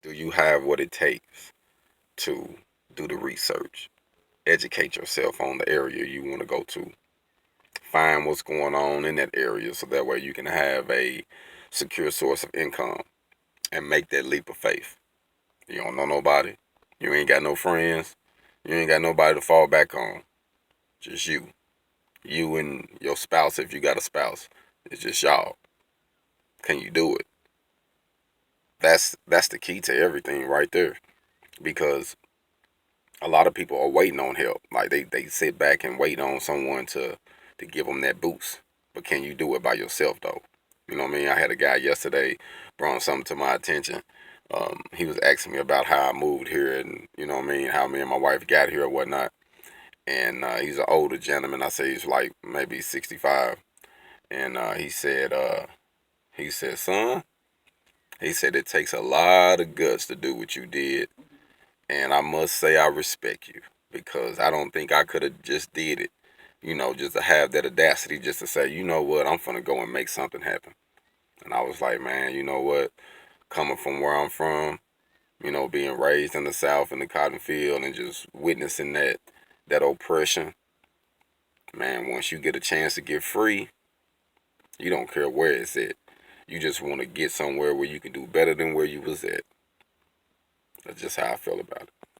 Do you have what it takes to do the research? Educate yourself on the area you want to go to. Find what's going on in that area so that way you can have a secure source of income and make that leap of faith. You don't know nobody. You ain't got no friends. You ain't got nobody to fall back on. Just you. You and your spouse if you got a spouse. It's just y'all. Can you do it? That's the key to everything right there. Because a lot of people are waiting on help. Like they sit back and wait on someone to give them that boost. But can you do it by yourself though? You know what I mean? I had a guy yesterday brought something to my attention. He was asking me about how I moved here and you know what I mean, how me and my wife got here or whatnot. And he's an older gentleman. I say he's like maybe 65. And he said, son, he said it takes a lot of guts to do what you did. And I must say I respect you because I don't think I could have just did it. You know, just to have that audacity just to say, you know what, I'm finna go and make something happen. And I was like, man, you know what? Coming from where I'm from, you know, being raised in the South in the cotton field and just witnessing that oppression, man, once you get a chance to get free, you don't care where it's at. You just want to get somewhere where you can do better than where you was at. That's just how I feel about it.